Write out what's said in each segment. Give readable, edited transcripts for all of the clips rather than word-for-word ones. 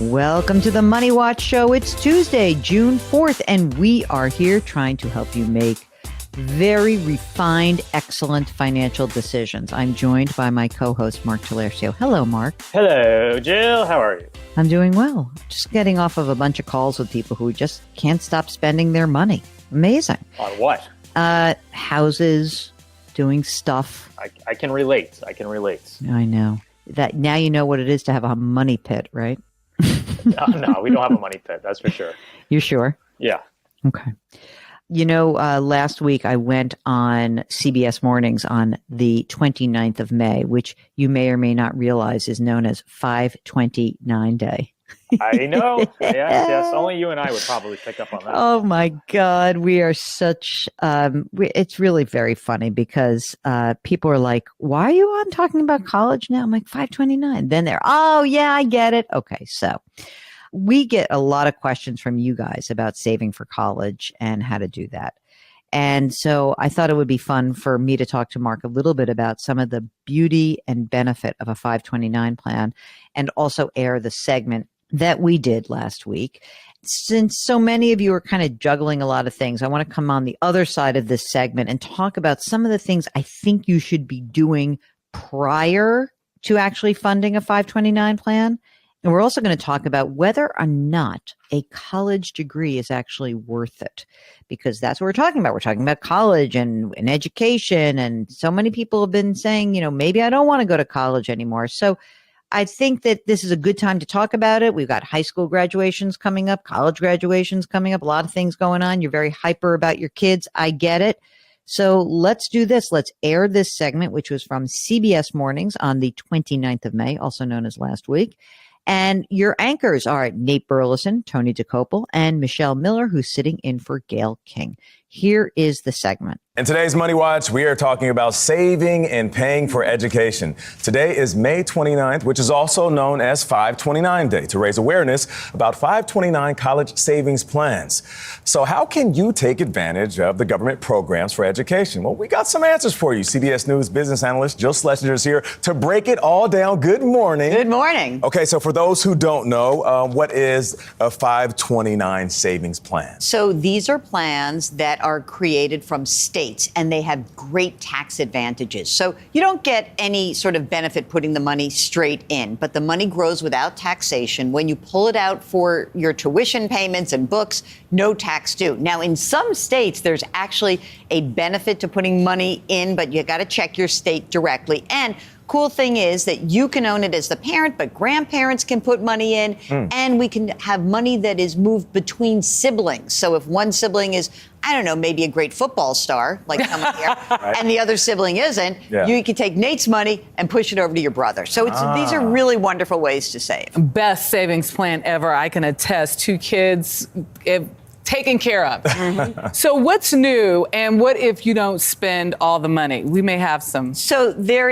Welcome to the Money Watch Show. It's Tuesday, June 4th, and we are here trying to help you make very refined, excellent financial decisions. I'm joined by my co-host, Mark Talercio. Hello, Mark. Hello, Jill. How are you? I'm doing well. Just getting off of a bunch of calls with people who just can't stop spending their money. Amazing. On what? Houses, doing stuff. I can relate. I know. That now you know what it is to have a money pit, right? No, we don't have a money pit. That's for sure. You sure? Yeah. Okay. You know, last week I went on CBS Mornings on the 29th of May, which you may or may not realize is known as 529 Day. I know. Yes. Only you and I would probably pick up on that. Oh, my God. We are such it's really very funny because people are like, why are you on talking about college now? I'm like, 529. Then they're, oh, yeah, I get it. Okay. So we get a lot of questions from you guys about saving for college and how to do that. And so I thought it would be fun for me to talk to Mark a little bit about some of the beauty and benefit of a 529 plan and also air the segment that we did last week. Since so many of you are kind of juggling a lot of things, I want to come on the other side of this segment and talk about some of the things I think you should be doing prior to actually funding a 529 plan. And we're also going to talk about whether or not a college degree is actually worth it, because that's what we're talking about. We're talking about college and education. And so many people have been saying, you know, maybe I don't want to go to college anymore. So I think that this is a good time to talk about it. We've got high school graduations coming up, college graduations coming up, a lot of things going on. You're very hyper about your kids. I get it. So let's do this. Let's air this segment, which was from CBS Mornings on the 29th of May, also known as last week. And your anchors are Nate Burleson, Tony DeCopel, and Michelle Miller, who's sitting in for Gail King. Here is the segment. In today's Money Watch, we are talking about saving and paying for education. Today is May 29th, which is also known as 529 Day, to raise awareness about 529 college savings plans. So how can you take advantage of the government programs for education? Well, we got some answers for you. CBS News business analyst Jill Schlesinger is here to break it all down. Good morning. Good morning. Okay, so for those who don't know, what is a 529 savings plan? So these are plans that are created from states, and they have great tax advantages. So you don't get any sort of benefit putting the money straight in, but the money grows without taxation. When you pull it out for your tuition payments and books, no tax due. Now, in some states, there's actually a benefit to putting money in, but you got to check your state directly. And cool thing is that you can own it as the parent, but grandparents can put money in, and we can have money that is moved between siblings. So if one sibling is, I don't know, maybe a great football star, like someone here, right, and the other sibling isn't, you can take Nate's money and push it over to your brother. So these are really wonderful ways to save. Best savings plan ever. I can attest. 2 kids, taken care of. Mm-hmm. So what's new, and what if you don't spend all the money? We may have some. So there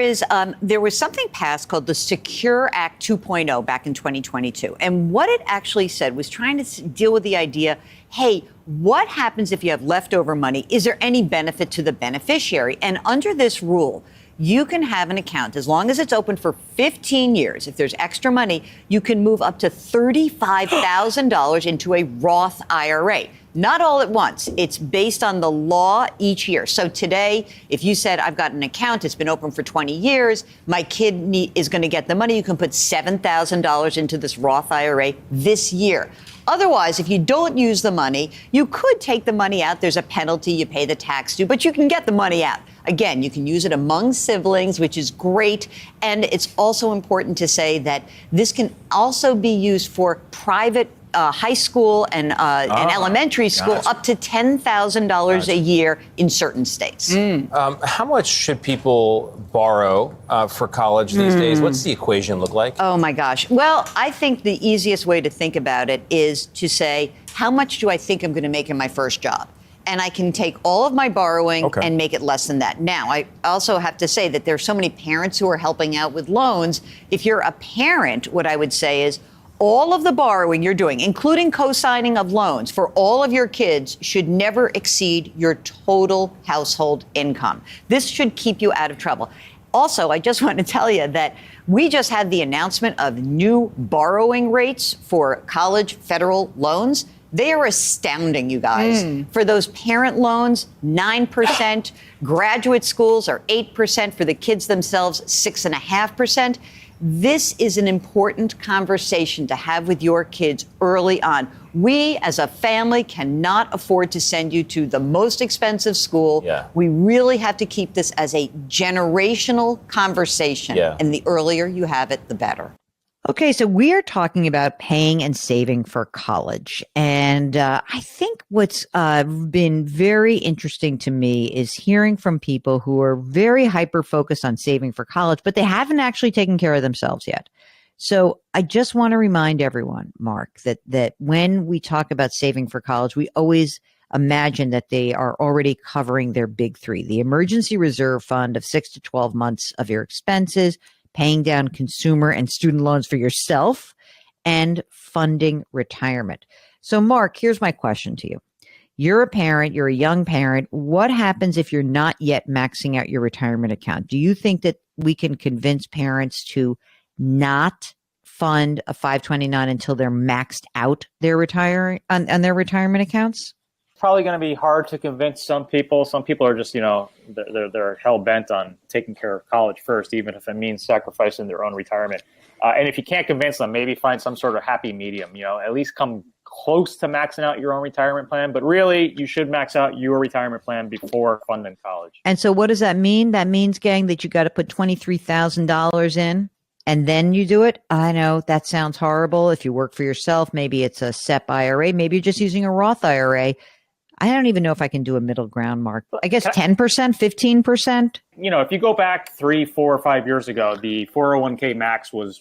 was something passed called the Secure Act 2.0 back in 2022. And what it actually said was trying to deal with the idea, hey, what happens if you have leftover money? Is there any benefit to the beneficiary? And under this rule, you can have an account as long as it's open for 15 years. If there's extra money, you can move up to $35,000 into a Roth IRA. Not all at once. It's based on the law each year. So today, if you said, I've got an account, it's been open for 20 years, my kid is going to get the money, you can put $7,000 into this Roth IRA this year. Otherwise, if you don't use the money, you could take the money out. There's a penalty. You pay the tax due, but you can get the money out. Again, you can use it among siblings, which is great. And it's also important to say that this can also be used for private high school and elementary school, up to $10,000 a year in certain states. How much should people borrow for college these days? What's the equation look like? Oh, my gosh. Well, I think the easiest way to think about it is to say, how much do I think I'm going to make in my first job? And I can take all of my borrowing and make it less than that. Now, I also have to say that there are so many parents who are helping out with loans. If you're a parent, what I would say is, all of the borrowing you're doing, including co-signing of loans for all of your kids, should never exceed your total household income. This should keep you out of trouble. Also, I just want to tell you that we just had the announcement of new borrowing rates for college federal loans. They are astounding, you guys. For those parent loans, 9%. Graduate schools are 8%. For the kids themselves, 6.5%. This is an important conversation to have with your kids early on. We, as a family, cannot afford to send you to the most expensive school. Yeah. We really have to keep this as a generational conversation. Yeah. And the earlier you have it, the better. Okay, so we are talking about paying and saving for college. And I think what's been very interesting to me is hearing from people who are very hyper-focused on saving for college, but they haven't actually taken care of themselves yet. So I just want to remind everyone, Mark, that when we talk about saving for college, we always imagine that they are already covering their big three: the emergency reserve fund of 6 to 12 months of your expenses, paying down consumer and student loans for yourself, and funding retirement. So, Mark, here's my question to you. You're a parent, you're a young parent. What happens if you're not yet maxing out your retirement account? Do you think that we can convince parents to not fund a 529 until they're maxed out their on their retirement accounts? Probably going to be hard to convince some people. Some people are just, they're hell bent on taking care of college first, even if it means sacrificing their own retirement. And if you can't convince them, maybe find some sort of happy medium. At least come close to maxing out your own retirement plan. But really, you should max out your retirement plan before funding college. And so, what does that mean? That means, gang, that you got to put $23,000 in, and then you do it. I know that sounds horrible. If you work for yourself, maybe it's a SEP IRA. Maybe you're just using a Roth IRA. I don't even know if I can do a middle ground, Mark. I guess 10%, 15%. If you go back 3, 4, or 5 years ago, the 401k max was,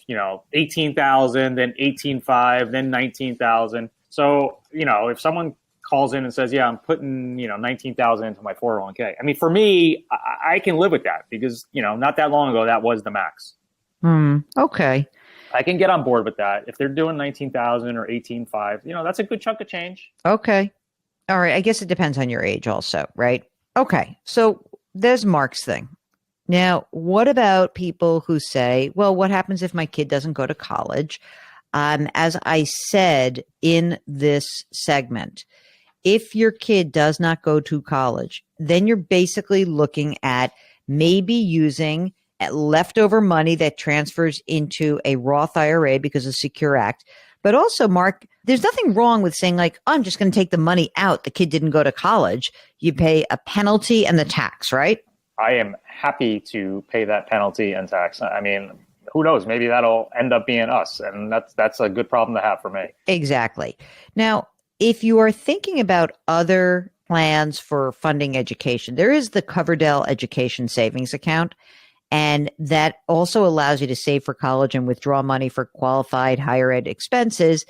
18,000, then 18,500, then 19,000. So, if someone calls in and says, yeah, I'm putting, 19,000 into my 401k. I mean, for me, I can live with that because, not that long ago, that was the max. Okay. I can get on board with that. If they're doing 19,000 or 18,500, that's a good chunk of change. Okay. All right. I guess it depends on your age also, right? Okay. So there's Mark's thing. Now, what about people who say, well, what happens if my kid doesn't go to college? As I said in this segment, if your kid does not go to college, then you're basically looking at maybe using leftover money that transfers into a Roth IRA because of Secure Act. But also, Mark, there's nothing wrong with saying like, oh, I'm just going to take the money out. The kid didn't go to college. You pay a penalty and the tax, right? I am happy to pay that penalty and tax. I mean, who knows? Maybe that'll end up being us. And that's a good problem to have for me. Exactly. Now, if you are thinking about other plans for funding education, there is the Coverdell Education Savings Account. And that also allows you to save for college and withdraw money for qualified higher ed expenses.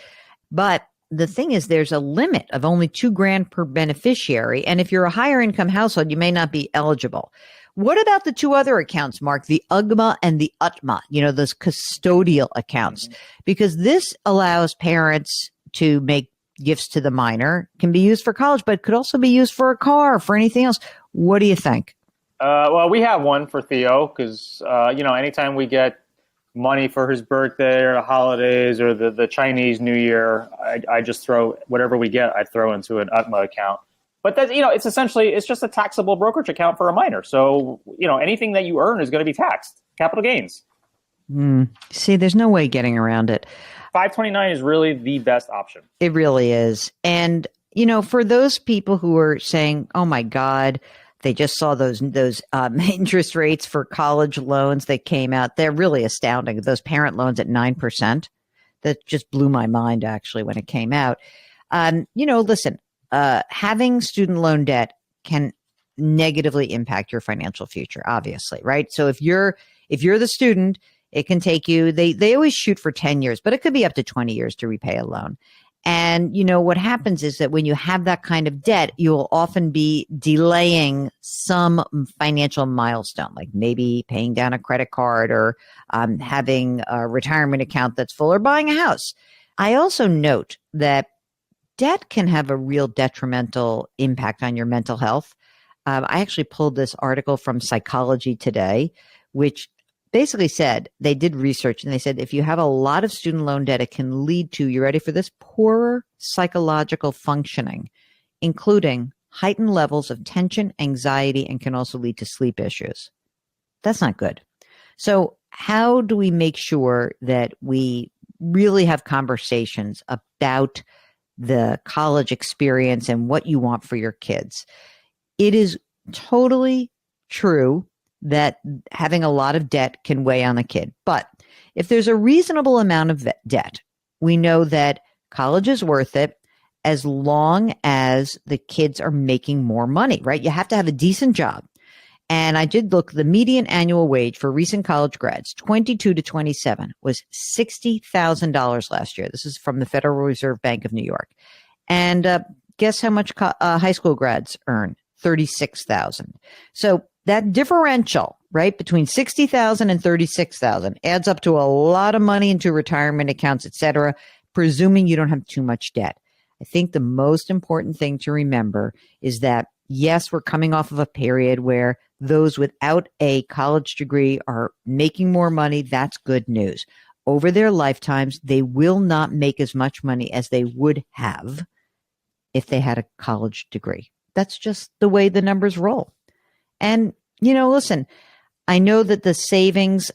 But the thing is, there's a limit of only $2,000 per beneficiary. And if you're a higher income household, you may not be eligible. What about the two other accounts, Mark, the UGMA and the UTMA, those custodial accounts? Because this allows parents to make gifts to the minor, can be used for college, but could also be used for a car, for anything else. What do you think? Well, we have one for Theo because, anytime we get money for his birthday or the holidays or the Chinese New Year, I just throw whatever we get, I throw into an UTMA account. But that's, it's just a taxable brokerage account for a minor. So, anything that you earn is going to be taxed, capital gains. See, there's no way getting around it. 529 is really the best option. It really is. And, for those people who are saying, oh my God, they just saw those interest rates for college loans that came out. They're really astounding. Those parent loans at 9%. That just blew my mind, actually, when it came out. Listen, having student loan debt can negatively impact your financial future, obviously, right? So if you're the student, it can take you, they always shoot for 10 years, but it could be up to 20 years to repay a loan. And, what happens is that when you have that kind of debt, you'll often be delaying some financial milestone, like maybe paying down a credit card or having a retirement account that's full or buying a house. I also note that debt can have a real detrimental impact on your mental health. I actually pulled this article from Psychology Today, which basically said they did research and they said if you have a lot of student loan debt, it can lead to, you ready for this, poorer psychological functioning, including heightened levels of tension, anxiety, and can also lead to sleep issues. That's not good. So how do we make sure that we really have conversations about the college experience and what you want for your kids? It is totally true that having a lot of debt can weigh on a kid. But if there's a reasonable amount of debt, we know that college is worth it as long as the kids are making more money, right? You have to have a decent job. And I did look, the median annual wage for recent college grads, 22 to 27, was $60,000 last year. This is from the Federal Reserve Bank of New York. And guess how much high school grads earn? $36,000. So that differential, right, between $60,000 and $36,000 adds up to a lot of money into retirement accounts, et cetera, presuming you don't have too much debt. I think the most important thing to remember is that, yes, we're coming off of a period where those without a college degree are making more money. That's good news. Over their lifetimes, they will not make as much money as they would have if they had a college degree. That's just the way the numbers roll. And, listen, I know that the savings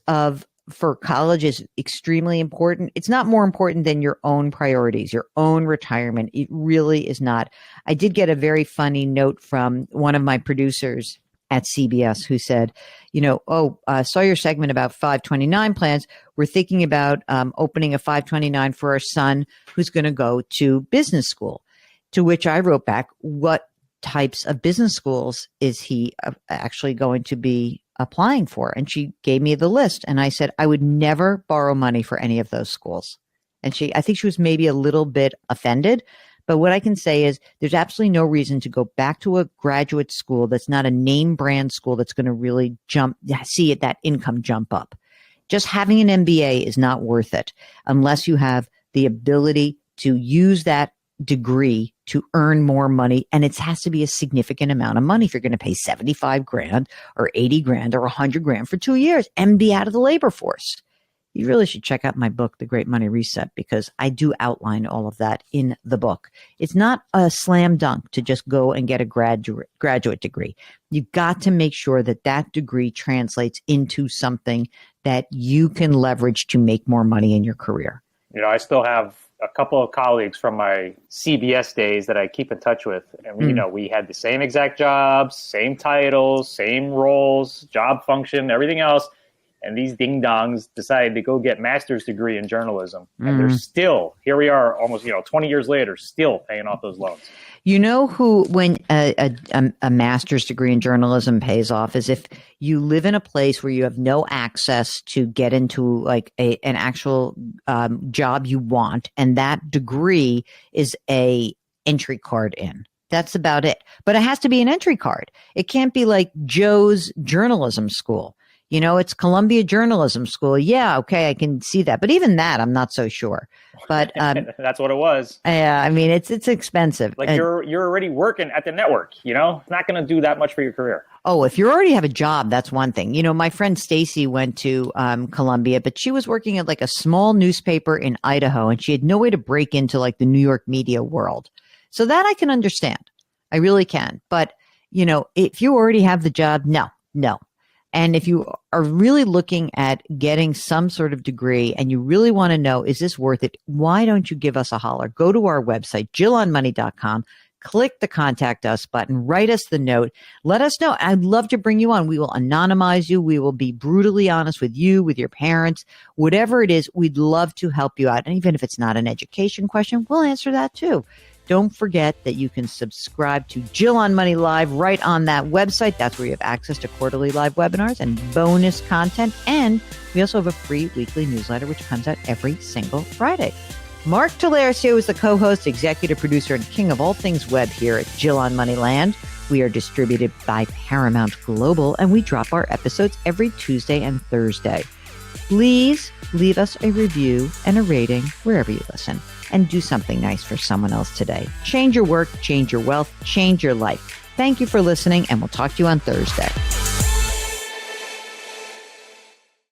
for college is extremely important. It's not more important than your own priorities, your own retirement. It really is not. I did get a very funny note from one of my producers at CBS who said, saw your segment about 529 plans. We're thinking about opening a 529 for our son who's going to go to business school. To which I wrote back, what types of business schools is he actually going to be applying for? And she gave me the list. And I said, I would never borrow money for any of those schools. And I think she was maybe a little bit offended. But what I can say is there's absolutely no reason to go back to a graduate school that's not a name brand school that's going to really see that income jump up. Just having an MBA is not worth it unless you have the ability to use that degree to earn more money. And it has to be a significant amount of money if you're going to pay 75 grand or 80 grand or 100 grand for 2 years and be out of the labor force. You really should check out my book, The Great Money Reset, because I do outline all of that in the book. It's not a slam dunk to just go and get a graduate degree. You've got to make sure that that degree translates into something that you can leverage to make more money in your career. I still have a couple of colleagues from my CBS days that I keep in touch with. And we had the same exact jobs, same titles, same roles, job function, everything else. And these ding-dongs decided to go get master's degree in journalism. And they're still, here we are almost, 20 years later, still paying off those loans. You know who, when a master's degree in journalism pays off, is if you live in a place where you have no access to get into like an actual job you want, and that degree is a entry card in. That's about it. But it has to be an entry card. It can't be like Joe's journalism school. It's Columbia Journalism School. Yeah, okay, I can see that. But even that, I'm not so sure. But that's what it was. Yeah, I mean, it's expensive. Like you're already working at the network, It's not going to do that much for your career. Oh, if you already have a job, that's one thing. My friend Stacy went to Columbia, but she was working at like a small newspaper in Idaho, and she had no way to break into like the New York media world. So that I can understand. I really can. But, if you already have the job, no. And if you are really looking at getting some sort of degree and you really want to know, is this worth it? Why don't you give us a holler? Go to our website, JillOnMoney.com, click the contact us button, write us the note, let us know. I'd love to bring you on. We will anonymize you. We will be brutally honest with you, with your parents, whatever it is. We'd love to help you out. And even if it's not an education question, we'll answer that too. Don't forget that you can subscribe to Jill on Money Live right on that website. That's where you have access to quarterly live webinars and bonus content. And we also have a free weekly newsletter, which comes out every single Friday. Mark Talercio is the co-host, executive producer, and king of all things web here at Jill on Moneyland. We are distributed by Paramount Global, and we drop our episodes every Tuesday and Thursday. Please leave us a review and a rating wherever you listen, and do something nice for someone else today. Change your work, change your wealth, change your life. Thank you for listening, and we'll talk to you on Thursday.